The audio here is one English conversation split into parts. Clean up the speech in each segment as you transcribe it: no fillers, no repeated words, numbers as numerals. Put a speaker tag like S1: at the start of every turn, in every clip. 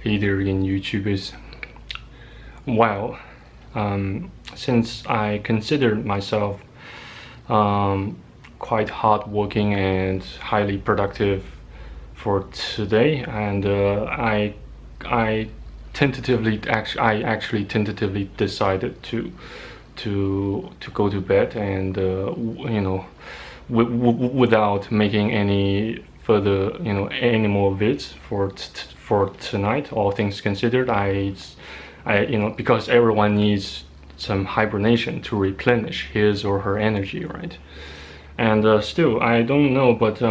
S1: either in YouTube is, well, since I consider myself quite hardworking and highly productive for today, and I actually tentatively decided to go to bed, and without making any further any more vids for tonight. All things considered, I because everyone needs some hibernation to replenish his or her energy, right? And still, I don't know, but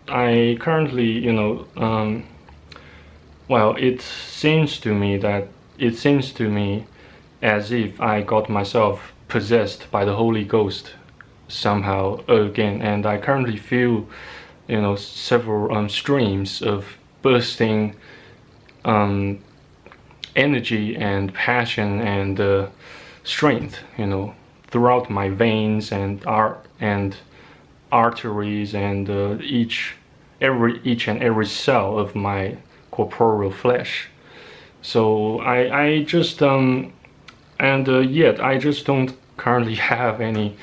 S1: I currently, well, it seems to me as if I got myself possessed by the Holy Ghost somehow again, and I currently feel, several streams of bursting energy and passion and strength, throughout my veins and arteries and each and every cell of my corporeal flesh. So I just yet I just don't currently have any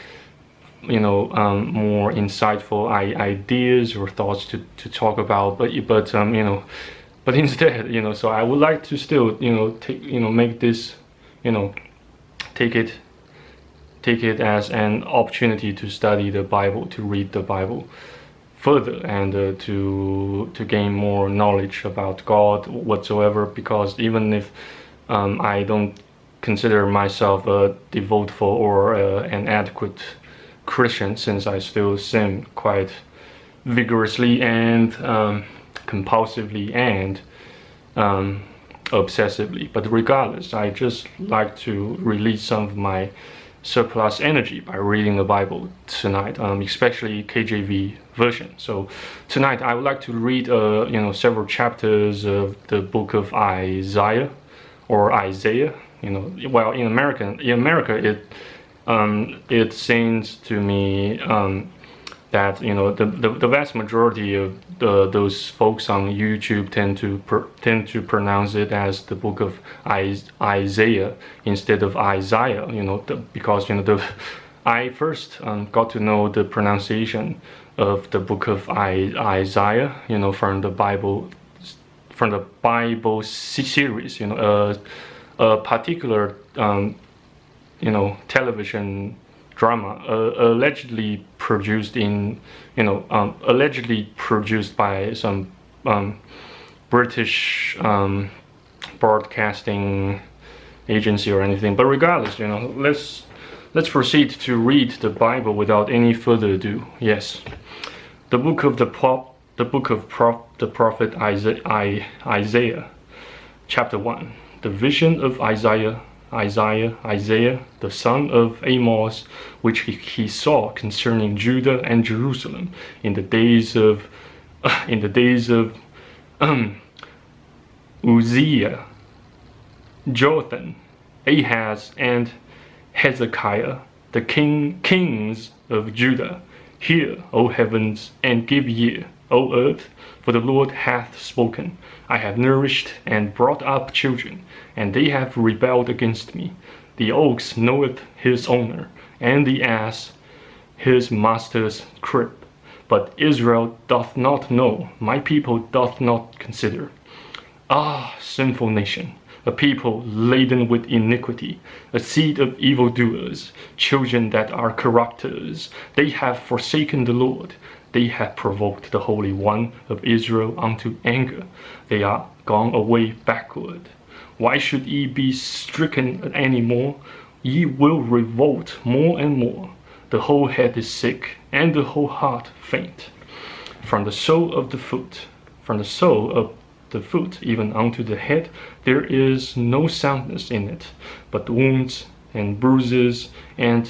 S1: more insightful ideas or thoughts to talk about, but instead, so I would like to still make this, take it as an opportunity to study the Bible, to read the Bible further, and to gain more knowledge about God whatsoever, because even if I don't consider myself a devoteful or an adequate Christian, since I still sin quite vigorously and compulsively and obsessively, but regardless, I just like to release some of my surplus energy by reading the Bible tonight, especially KJV version. So tonight I would like to read several chapters of the book of Isaiah, or Isaiah. Well, in America it seems to me that the vast majority of those folks on YouTube tend to pronounce it as the book of Isaiah instead of Isaiah. Because I first got to know the pronunciation of the book of Isaiah, from the Bible series, a particular television drama allegedly produced by some British broadcasting agency or anything. But regardless, let's proceed to read the Bible without any further ado. Yes, the book of the prophet Isaiah, chapter 1. The vision of Isaiah, the son of Amos, which he saw concerning Judah and Jerusalem in the days of Uzziah, Jotham, Ahaz, and Hezekiah, the kings of Judah. Hear, O heavens, and give ear, O earth, for the Lord hath spoken. I have nourished and brought up children, and they have rebelled against me. The ox knoweth his owner, and the ass his master's crib. But Israel doth not know, my people doth not consider. Ah, sinful nation, a people laden with iniquity, a seed of evildoers, children that are corrupters. They have forsaken the Lord. They have provoked the Holy One of Israel unto anger. They are gone away backward. Why should ye be stricken any more? Ye will revolt more and more. The whole head is sick, and the whole heart faint. From the sole of the foot, even unto the head, there is no soundness in it, but wounds and bruises and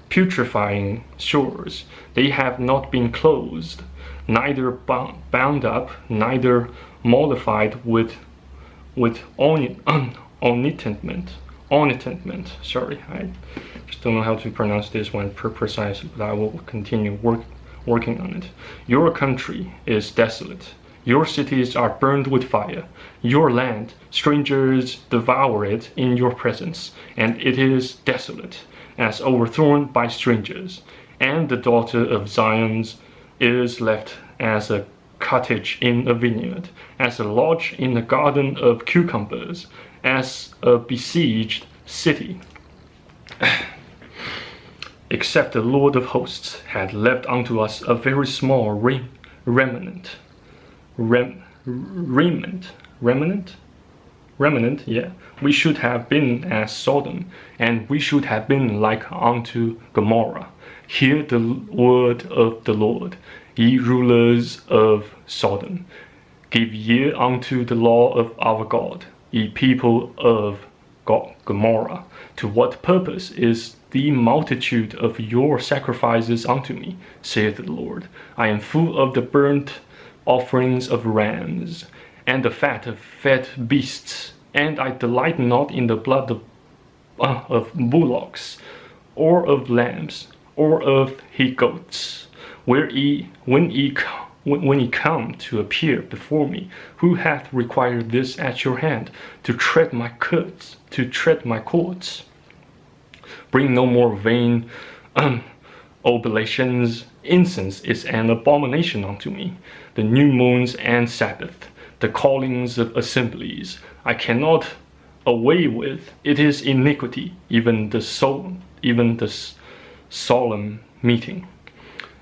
S1: putrefying sores. They have not been closed, neither bound up, neither mollified with ointment. Sorry, I just don't know how to pronounce this one precisely, but I will continue working on it. Your country is desolate. Your cities are burned with fire. Your land, strangers devour it in your presence, and it is desolate, as overthrown by strangers. And the daughter of Zion is left as a cottage in a vineyard, as a lodge in a garden of cucumbers, as a besieged city. Except the Lord of hosts had left unto us a very small remnant, yeah, we should have been as Sodom, and we should have been like unto Gomorrah. Hear the word of the Lord, ye rulers of Sodom. Give ear unto the law of our God, ye people of Gomorrah. To what purpose is the multitude of your sacrifices unto me, saith the Lord? I am full of the burnt offerings of rams, and the fat of fat beasts, and I delight not in the blood of bullocks, or of lambs, or of he goats. When ye come to appear before me, who hath required this at your hand, to tread my courts? Bring no more vain oblations. Incense is an abomination unto me. The new moons and Sabbath, the callings of assemblies, I cannot away with. It is iniquity, even the solemn meeting.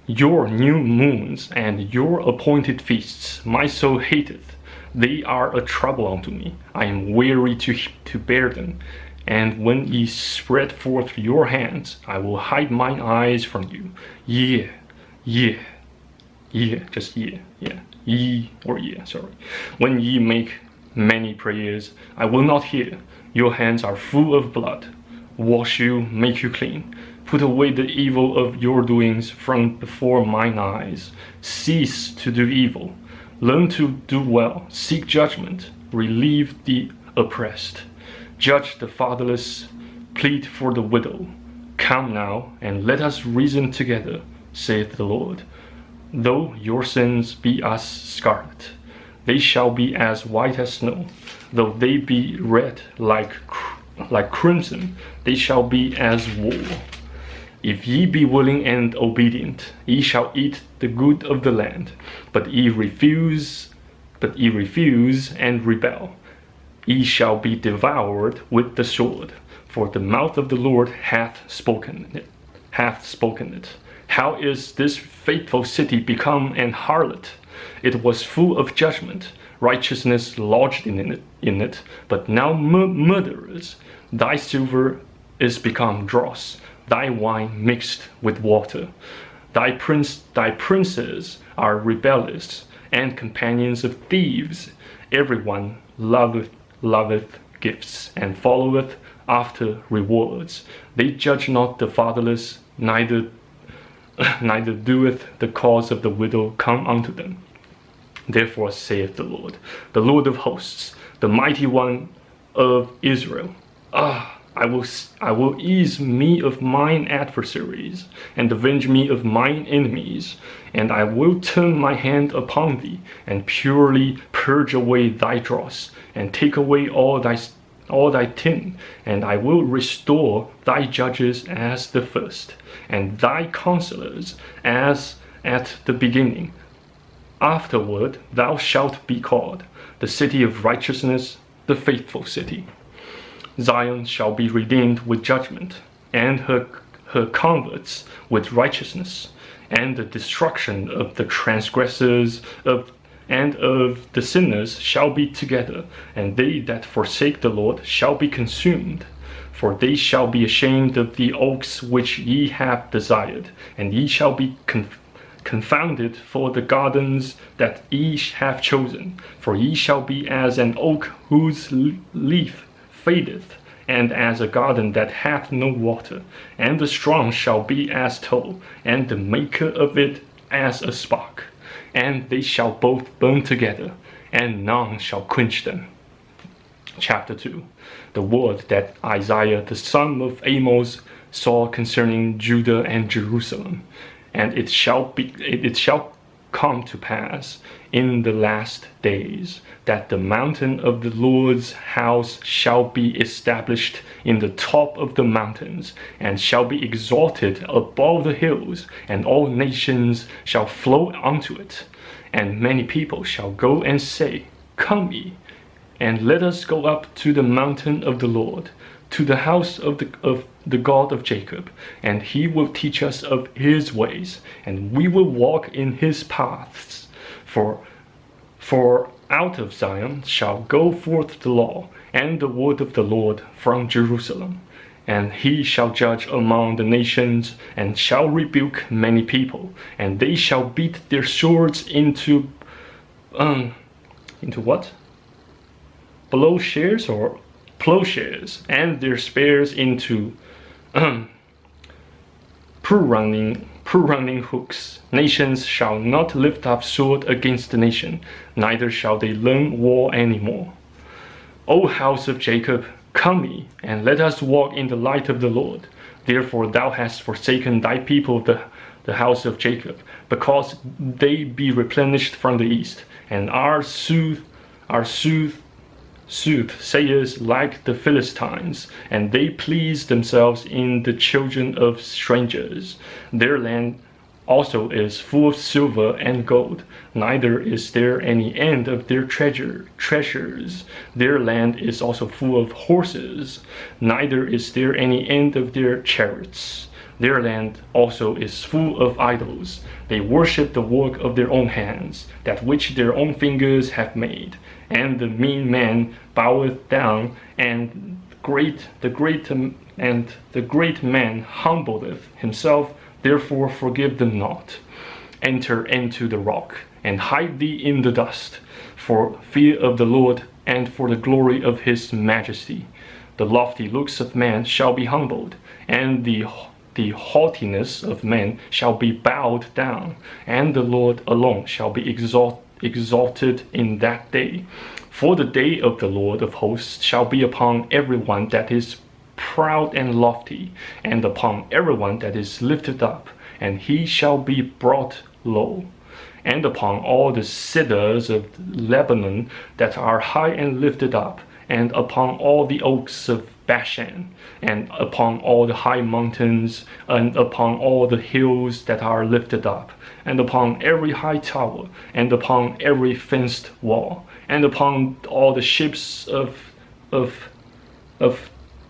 S1: Your new moons and your appointed feasts, my soul hateth. They are a trouble unto me. I am weary to bear them. And when ye spread forth your hands, I will hide mine eyes from you. Ye, sorry. When ye make many prayers, I will not hear. Your hands are full of blood. Wash you, make you clean. Put away the evil of your doings from before mine eyes. Cease to do evil. Learn to do well. Seek judgment. Relieve the oppressed. Judge the fatherless. Plead for the widow. Come now, and let us reason together, saith the Lord. Though your sins be as scarlet, they shall be as white as snow. Though they be red like crimson, they shall be as wool. If ye be willing and obedient, ye shall eat the good of the land. But ye refuse and rebel, ye shall be devoured with the sword. For the mouth of the Lord hath spoken it. How is this faithful city become an harlot? It was full of judgment, righteousness lodged in it, but now murderers. Thy silver is become dross, thy wine mixed with water. Thy princes are rebellious, and companions of thieves. Everyone loveth gifts, and followeth after rewards. They judge not the fatherless, neither doeth the cause of the widow come unto them. Therefore saith the Lord of hosts, the mighty one of Israel, I will ease me of mine adversaries, and avenge me of mine enemies, and I will turn my hand upon thee, and purely purge away thy dross, and take away all thy tin, and I will restore thy judges as the first, and thy counselors as at the beginning. Afterward thou shalt be called the city of righteousness, the faithful city. Zion shall be redeemed with judgment, and her converts with righteousness, and the destruction of the transgressors and of the sinners shall be together, and they that forsake the Lord shall be consumed. For they shall be ashamed of the oaks which ye have desired, and ye shall be confounded for the gardens that ye have chosen. For ye shall be as an oak whose leaf fadeth, and as a garden that hath no water. And the strong shall be as tow, and the maker of it as a spark. And they shall both burn together, and none shall quench them. Chapter 2. The word that Isaiah the son of Amos saw concerning Judah and Jerusalem. And it shall come to pass in the last days, that the mountain of the Lord's house shall be established in the top of the mountains, and shall be exalted above the hills, and all nations shall flow unto it. And many people shall go and say, Come ye, and let us go up to the mountain of the Lord, to the house of the God of Jacob, and he will teach us of his ways, and we will walk in his paths. For out of Zion shall go forth the law and the word of the Lord from Jerusalem. And he shall judge among the nations, and shall rebuke many people, and they shall beat their swords into what? Plowshares, and their spears into pruning hooks. Nations shall not lift up sword against the nation, neither shall they learn war any more. O house of Jacob, come ye, and let us walk in the light of the Lord. Therefore thou hast forsaken thy people, the house of Jacob, because they be replenished from the east, and our soothsayers like the Philistines, and they please themselves in the children of strangers. Their land also is full of silver and gold, neither is there any end of their treasures. Their land is also full of horses, neither is there any end of their chariots. Their land also is full of idols. They worship the work of their own hands, that which their own fingers have made. And the mean man boweth down, and the great man humbleth himself. Therefore forgive them not. Enter into the rock, and hide thee in the dust, for fear of the Lord, and for the glory of his majesty. The lofty looks of man shall be humbled, and the haughtiness of men shall be bowed down, and the Lord alone shall be exalted in that day. For the day of the Lord of hosts shall be upon everyone that is proud and lofty, and upon everyone that is lifted up, and he shall be brought low. And upon all the cedars of Lebanon that are high and lifted up, and upon all the oaks of Bashan, and upon all the high mountains, and upon all the hills that are lifted up, and upon every high tower, and upon every fenced wall, and upon all the ships of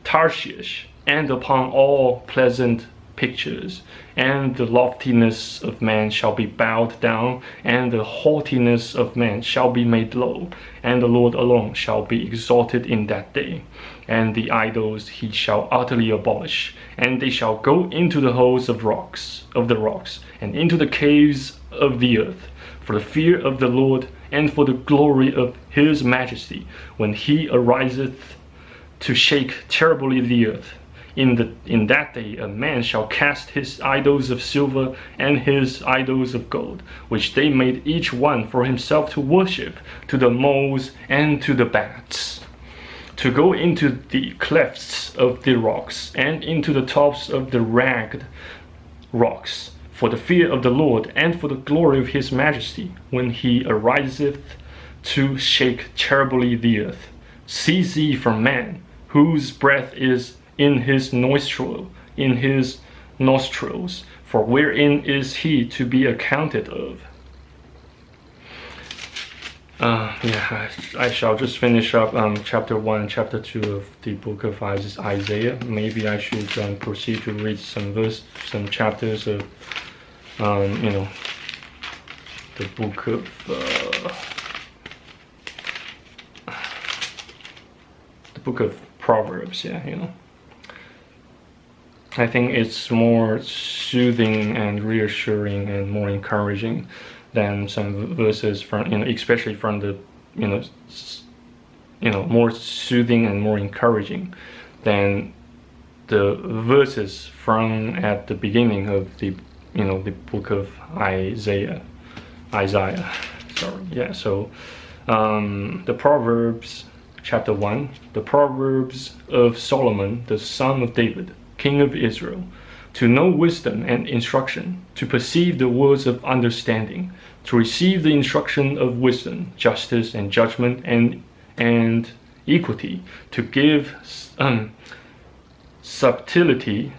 S1: Tarshish, and upon all pleasant pictures. And the loftiness of man shall be bowed down, and the haughtiness of man shall be made low, and the Lord alone shall be exalted in that day. And the idols he shall utterly abolish, and they shall go into the holes of the rocks, and into the caves of the earth, for the fear of the Lord, and for the glory of his majesty, when he ariseth to shake terribly the earth. In that day a man shall cast his idols of silver and his idols of gold, which they made each one for himself to worship, to the moles and to the bats, to go into the clefts of the rocks, and into the tops of the ragged rocks, for the fear of the Lord, and for the glory of his majesty, when he ariseth to shake terribly the earth. Cease ye from man, whose breath is in his nostrils, for wherein is he to be accounted of? I shall just finish up chapter 1 and chapter 2 of the book of Isaiah. Maybe I should proceed to read some chapters of the book of Proverbs. I think it's more soothing and reassuring and more encouraging than some verses from, especially from the, more soothing and more encouraging than the verses from at the beginning of the, the book of Isaiah. So the Proverbs, chapter 1, the Proverbs of Solomon, the son of David, King of Israel, to know wisdom and instruction, to perceive the words of understanding, to receive the instruction of wisdom, justice, and judgment, and equity, to give subtlety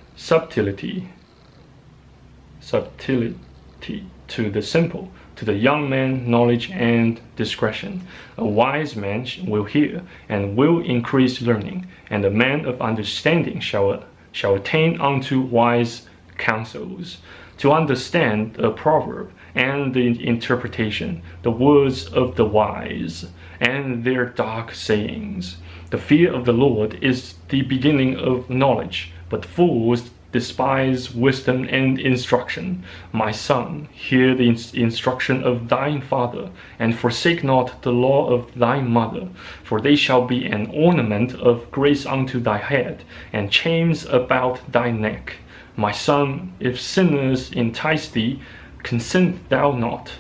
S1: to the simple, to the young man knowledge and discretion. A wise man will hear and will increase learning, and a man of understanding shall attain unto wise counsels. To understand a proverb and the interpretation, the words of the wise, and their dark sayings. The fear of the Lord is the beginning of knowledge, but fools despise wisdom and instruction. My son, hear the instruction of thine father, and forsake not the law of thy mother, for they shall be an ornament of grace unto thy head, and chains about thy neck. My son, if sinners entice thee, consent thou not.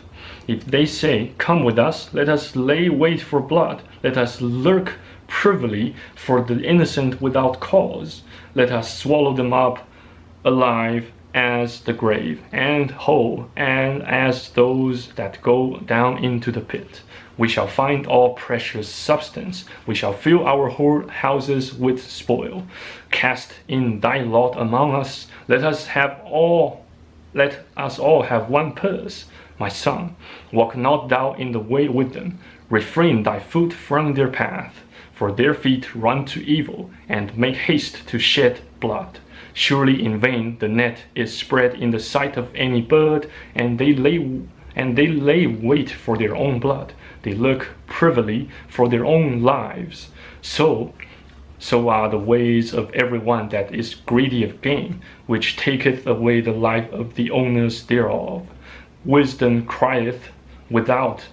S1: If they say, Come with us, let us lay wait for blood, let us lurk privily for the innocent without cause, let us swallow them up alive as the grave, and whole, and as those that go down into the pit. We shall find all precious substance. We shall fill our houses with spoil. Cast in thy lot among us. Let us all have one purse. My son, walk not thou in the way with them. Refrain thy foot from their path. For their feet run to evil, and make haste to shed blood. Surely in vain the net is spread in the sight of any bird, and they lay wait for their own blood. They look privily for their own lives. So are the ways of everyone that is greedy of gain, which taketh away the life of the owners thereof. Wisdom crieth without,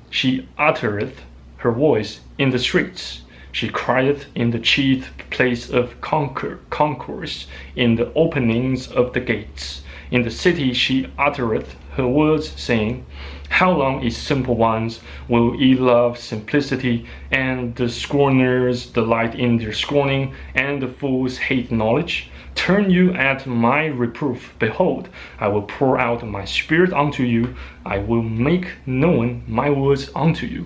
S1: she uttereth her voice in the streets. She crieth in the chief place of concourse, in the openings of the gates. In the city she uttereth her words, saying, How long, ye simple ones, will ye love simplicity, and the scorners delight in their scorning, and the fools hate knowledge? Turn you at my reproof. Behold, I will pour out my spirit unto you. I will make known my words unto you.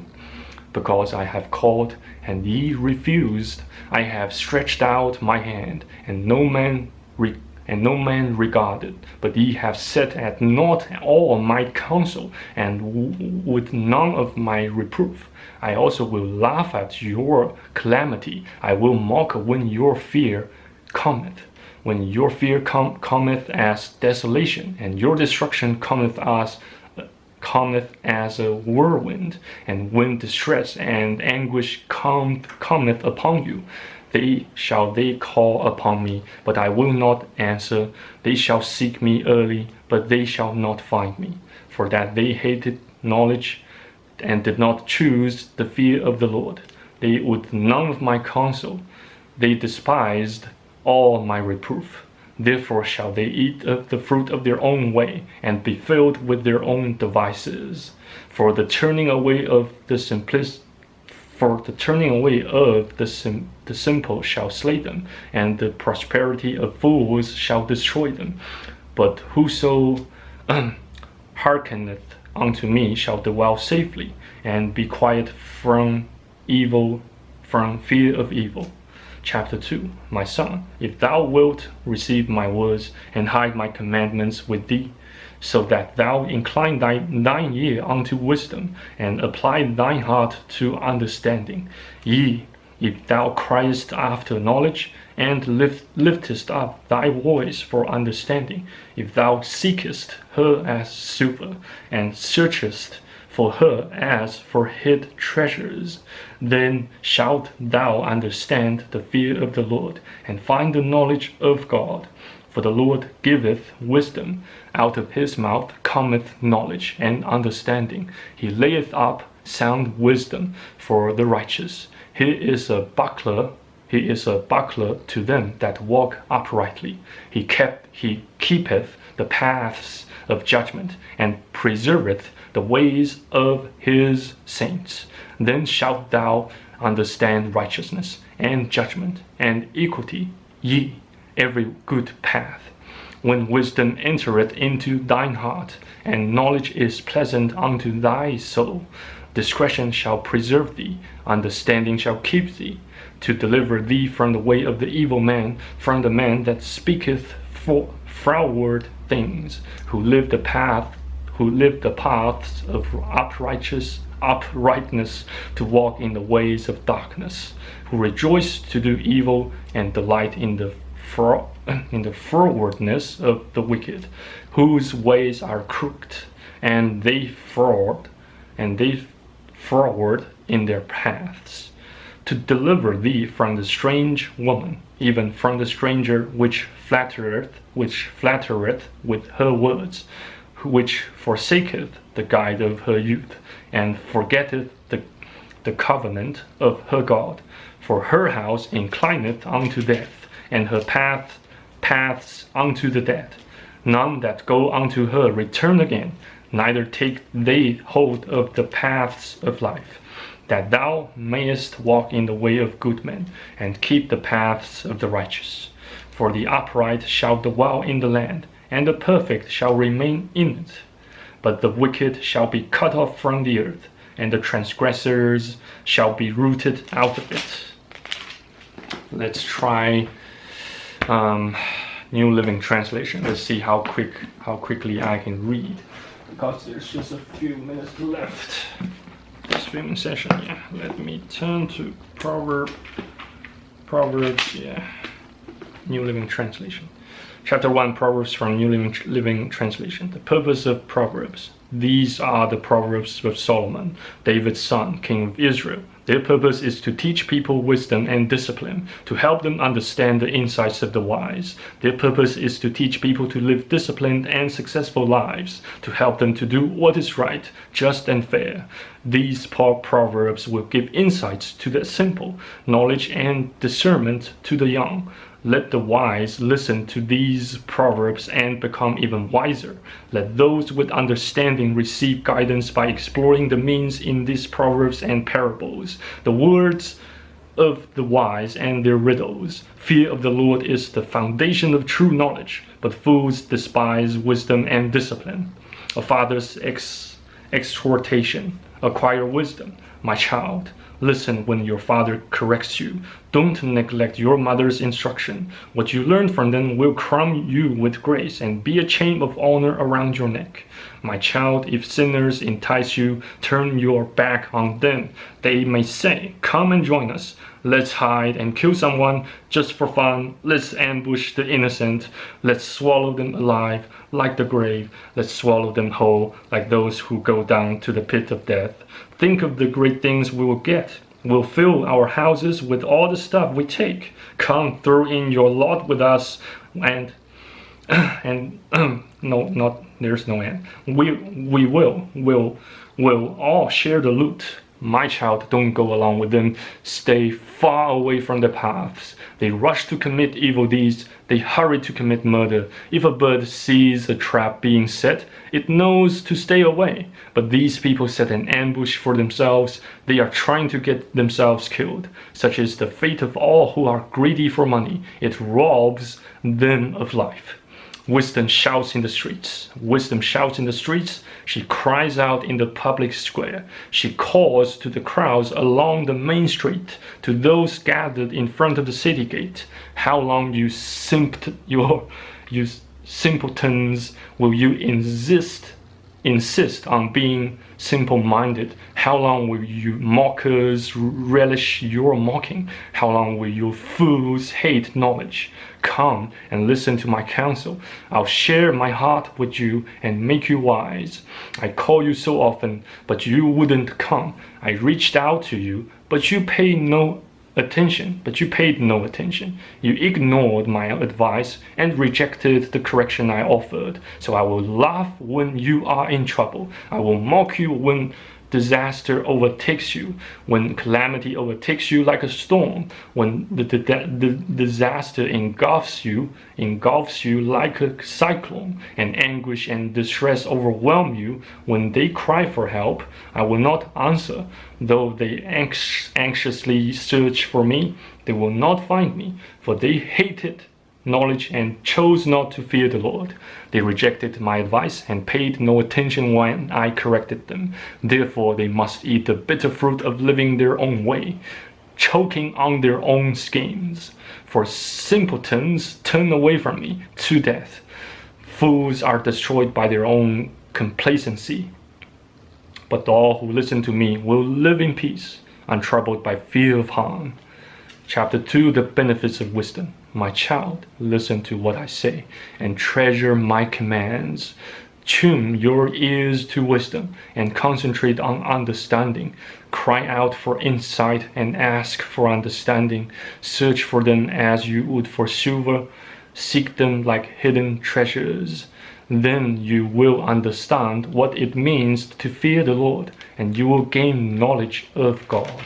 S1: Because I have called, and ye refused, I have stretched out my hand, and no man regarded. But ye have set at naught all my counsel, and with none of my reproof. I also will laugh at your calamity. I will mock when your fear cometh. When your fear cometh as desolation, and your destruction cometh as a whirlwind, and when distress and anguish cometh upon you, shall they call upon me, but I will not answer. They shall seek me early, but they shall not find me. For that they hated knowledge, and did not choose the fear of the Lord. They would none of my counsel. They despised all my reproof. Therefore shall they eat of the fruit of their own way, and be filled with their own devices. For the turning away of the simple shall slay them, and the prosperity of fools shall destroy them. But whoso hearkeneth unto me shall dwell safely, and be quiet from fear of evil. Chapter 2. My son, if thou wilt receive my words, and hide my commandments with thee, so that thou incline thine ear unto wisdom, and apply thine heart to understanding. If thou criest after knowledge, and liftest up thy voice for understanding, if thou seekest her as silver, and searchest for her as for hid treasures, then shalt thou understand the fear of the Lord, and find the knowledge of God. For the Lord giveth wisdom, out of his mouth cometh knowledge and understanding. He layeth up sound wisdom for the righteous. He is a buckler to them that walk uprightly. He keepeth the paths of judgment, and preserveth the ways of his saints. Then shalt thou understand righteousness, and judgment, and equity, every good path. when wisdom entereth into thine heart, and knowledge is pleasant unto thy soul. Discretion shall preserve thee, understanding shall keep thee, to deliver thee from the way of the evil man, from the man that speaketh froward things, who live the paths of uprightness, to walk in the ways of darkness, who rejoice to do evil and delight in the frowardness of the wicked, whose ways are crooked, and they froward in their paths, to deliver thee from the strange woman, even from the stranger which flattereth with her words, which forsaketh the guide of her youth, and forgetteth the covenant of her God. For her house inclineth unto death, and her paths unto the dead. None that go unto her return again, neither take they hold of the paths of life, that thou mayest walk in the way of good men, and keep the paths of the righteous. For the upright shall dwell in the land, and the perfect shall remain in it. But the wicked shall be cut off from the earth, and the transgressors shall be rooted out of it. Let's try New Living Translation. Let's see how quickly I can read, because there's just a few minutes left. This filming session, yeah. Let me turn to Proverbs, yeah. New Living Translation. Chapter 1, Proverbs from New Living Translation. The purpose of Proverbs. These are the Proverbs of Solomon, David's son, king of Israel. Their purpose is to teach people wisdom and discipline, to help them understand the insights of the wise. Their purpose is to teach people to live disciplined and successful lives, to help them to do what is right, just and fair. These proverbs will give insights to the simple, knowledge and discernment to the young. Let the wise listen to these proverbs and become even wiser. Let those with understanding receive guidance by exploring the means in these proverbs and parables, the words of the wise and their riddles. Fear of the Lord is the foundation of true knowledge, but fools despise wisdom and discipline. A father's exhortation. Acquire wisdom, my child. Listen when your father corrects you. Don't neglect your mother's instruction. What you learn from them will crown you with grace and be a chain of honor around your neck. My child, if sinners entice you, turn your back on them. They may say, come and join us. Let's hide and kill someone just for fun. Let's ambush the innocent. Let's swallow them alive like the grave. Let's swallow them whole like those who go down to the pit of death. Think of the great things we will get. We'll fill our houses with all the stuff we take. Come, throw in your lot with us, and there's no end. We'll all share the loot. My child, don't go along with them. Stay far away from the paths. They rush to commit evil deeds. They hurry to commit murder. If a bird sees a trap being set, it knows to stay away. But these people set an ambush for themselves. They are trying to get themselves killed. Such is the fate of all who are greedy for money. It robs them of life. Wisdom shouts in the streets. Wisdom shouts in the streets. She cries out in the public square. She calls to the crowds along the main street, to those gathered in front of the city gate. How long, you simpletons, will you insist on being simple-minded? How long will you mockers relish your mocking? How long will you fools hate knowledge? Come and listen to my counsel. I'll share my heart with you and make you wise. I call you so often, but you wouldn't come. I reached out to you, but you paid no attention. You ignored my advice and rejected the correction I offered. So I will laugh when you are in trouble. I will mock you when disaster overtakes you, when calamity overtakes you like a storm, when the disaster engulfs you like a cyclone, and anguish and distress overwhelm you. When they cry for help, I will not answer. Though they anxiously search for me, they will not find me, for they hated knowledge and chose not to fear the Lord. They rejected my advice and paid no attention when I corrected them. Therefore they must eat the bitter fruit of living their own way, choking on their own schemes. For simpletons turn away from me to death. Fools are destroyed by their own complacency. But all who listen to me will live in peace, untroubled by fear of harm. Chapter 2, the benefits of wisdom. My child, listen to what I say, and treasure my commands. Tune your ears to wisdom, and concentrate on understanding. Cry out for insight, and ask for understanding. Search for them as you would for silver. Seek them like hidden treasures. Then you will understand what it means to fear the Lord, and you will gain knowledge of God.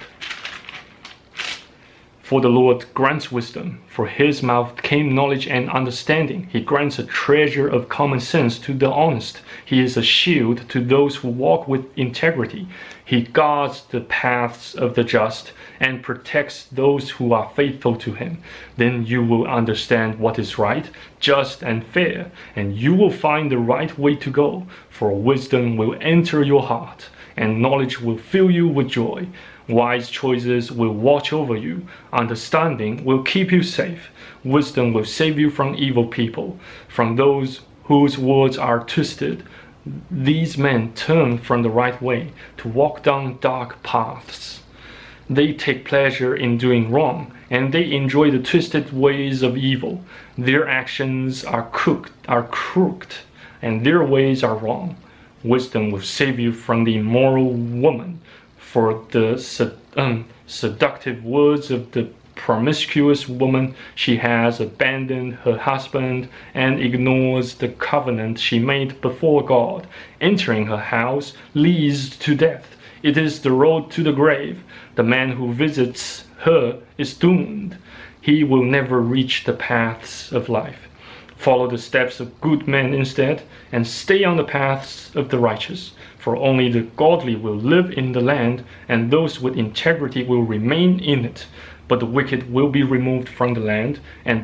S1: For the Lord grants wisdom. For his mouth came knowledge and understanding. He grants a treasure of common sense to the honest. He is a shield to those who walk with integrity. He guards the paths of the just and protects those who are faithful to him. Then you will understand what is right, just, and fair, and you will find the right way to go. For wisdom will enter your heart, and knowledge will fill you with joy. Wise choices will watch over you. Understanding will keep you safe. Wisdom will save you from evil people, from those whose words are twisted. These men turn from the right way to walk down dark paths. They take pleasure in doing wrong, and they enjoy the twisted ways of evil. Their actions are crooked, and their ways are wrong. Wisdom will save you from the immoral woman, for the seductive words of the promiscuous woman. She has abandoned her husband and ignores the covenant she made before God. Entering her house leads to death. It is the road to the grave. The man who visits her is doomed. He will never reach the paths of life. Follow the steps of good men instead, and stay on the paths of the righteous. For only the godly will live in the land, and those with integrity will remain in it. But the wicked will be removed from the land, and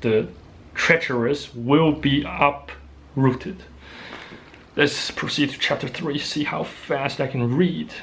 S1: the treacherous will be uprooted. Let's proceed to chapter 3, see how fast I can read.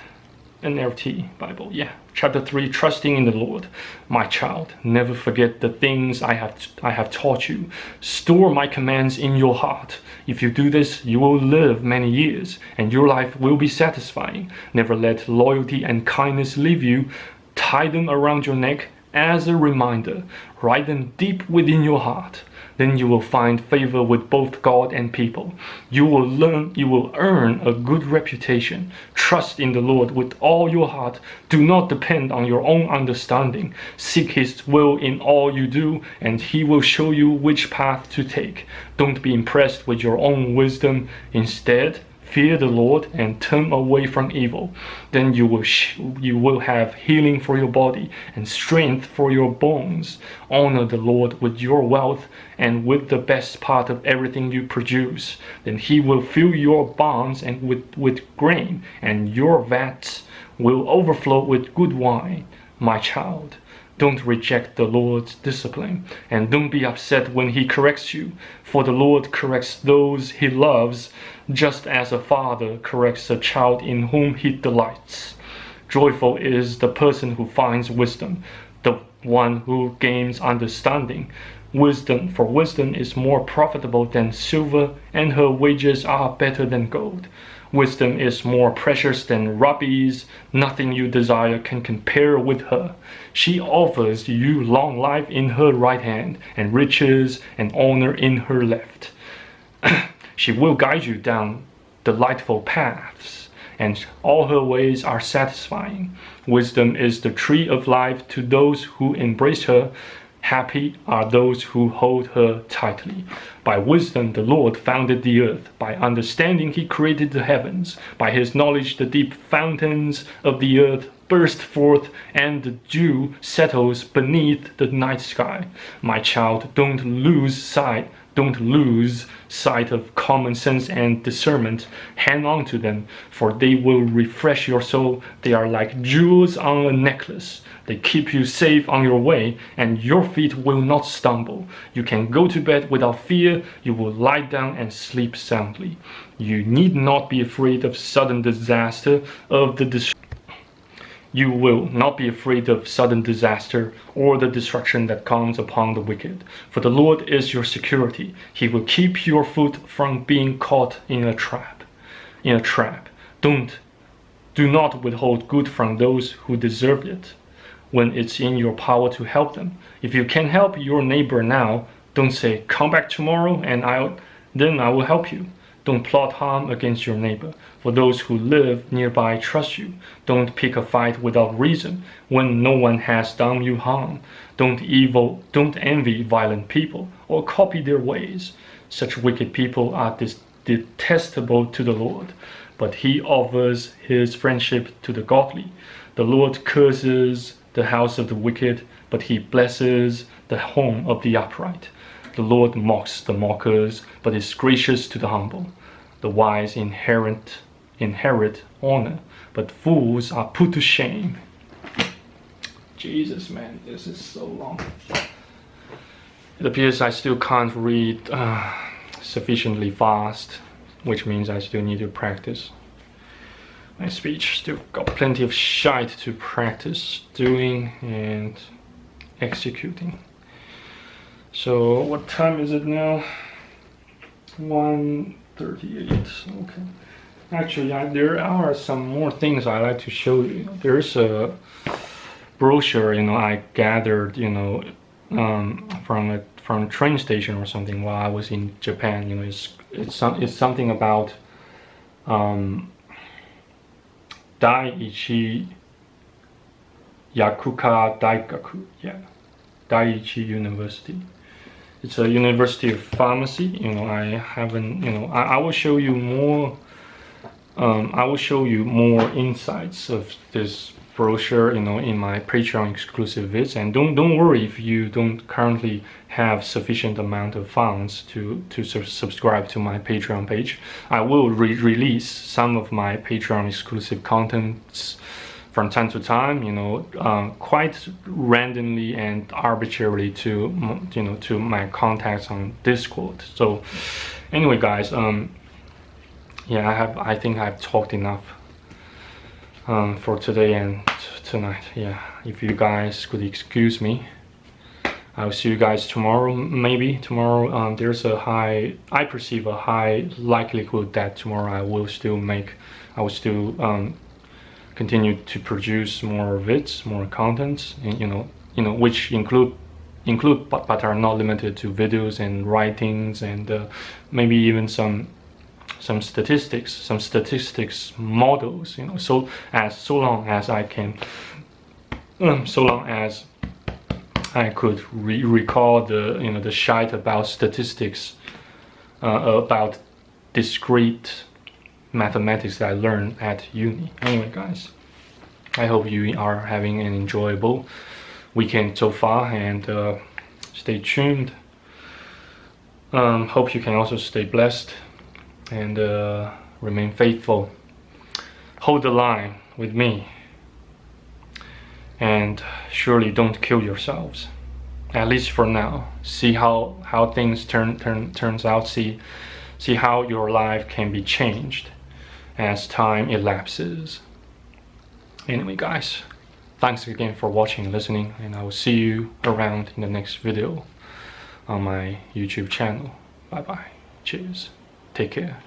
S1: NLT Bible, Chapter 3, trusting in the Lord. My child, never forget the things I have taught you. Store my commands in your heart. If you do this, you will live many years, and your life will be satisfying. Never let loyalty and kindness leave you. Tie them around your neck as a reminder. Write them deep within your heart. Then you will find favor with both God and people. You will earn a good reputation. Trust in the Lord with all your heart. Do not depend on your own understanding. Seek his will in all you do, and he will show you which path to take. Don't be impressed with your own wisdom. Instead, fear the Lord and turn away from evil. Then you will have healing for your body and strength for your bones. Honor the Lord with your wealth and with the best part of everything you produce. Then he will fill your barns and with grain, and your vats will overflow with good wine. My child, don't reject the Lord's discipline, and don't be upset when he corrects you. For the Lord corrects those he loves, just as a father corrects a child in whom he delights. Joyful is the person who finds wisdom, the one who gains understanding. For wisdom is more profitable than silver, and her wages are better than gold. Wisdom is more precious than rubies. Nothing you desire can compare with her. She offers you long life in her right hand, and riches and honor in her left. She will guide you down delightful paths, and all her ways are satisfying. Wisdom is the tree of life to those who embrace her. Happy are those who hold her tightly. By wisdom the Lord founded the earth. By understanding he created the heavens. By his knowledge the deep fountains of the earth burst forth, and the dew settles beneath the night sky. My child, don't lose sight Don't lose sight of common sense and discernment. Hang on to them, for they will refresh your soul. They are like jewels on a necklace. They keep you safe on your way, and your feet will not stumble. You can go to bed without fear. You will lie down and sleep soundly. You need not be afraid of sudden disaster, You will not be afraid of sudden disaster or the destruction that comes upon the wicked. For the Lord is your security. He will keep your foot from being caught in a trap. Do not withhold good from those who deserve it when it's in your power to help them. If you can help your neighbor now, don't say, "Come back tomorrow and then I will help you." Don't plot harm against your neighbor, for those who live nearby trust you. Don't pick a fight without reason when no one has done you harm. Don't envy violent people or copy their ways. Such wicked people are detestable to the Lord, but he offers his friendship to the godly. The Lord curses the house of the wicked, but he blesses the home of the upright. The Lord mocks the mockers, but is gracious to the humble. The wise inherit honor, but fools are put to shame. Jesus, man, this is so long. It appears I still can't read sufficiently fast, which means I still need to practice. My speech still got plenty of shite to practice doing and executing. So what time is it now? 1:38. Okay. Actually, there are some more things I like to show you. There's a brochure, I gathered, from a train station or something while I was in Japan. It's something about Daiichi Yakuka Daigaku. Yeah, Daiichi University. It's a university of pharmacy. I haven't. I will show you more. I will show you more insights of this brochure, in my Patreon exclusive vids. And don't worry if you don't currently have sufficient amount of funds to subscribe to my Patreon page. I will release some of my Patreon exclusive contents from time to time, quite randomly and arbitrarily to my contacts on Discord. So anyway, guys, yeah, I think I've talked enough for today and tonight. Yeah, if you guys could excuse me, I'll see you guys tomorrow. Maybe tomorrow. I perceive a high likelihood that tomorrow I will still continue to produce more vids, more contents, which include but are not limited to videos and writings, and maybe even some statistics models, so long as I could recall the shite about statistics, about discrete mathematics that I learned at uni. Anyway, guys, I hope you are having an enjoyable weekend so far, and stay tuned. Hope you can also stay blessed and remain faithful. Hold the line with me, and surely don't kill yourselves, at least for now. See how things turns out. See how your life can be changed as time elapses. Anyway, guys, thanks again for watching and listening, and I will see you around in the next video on my YouTube channel. Bye bye. Cheers. Take care.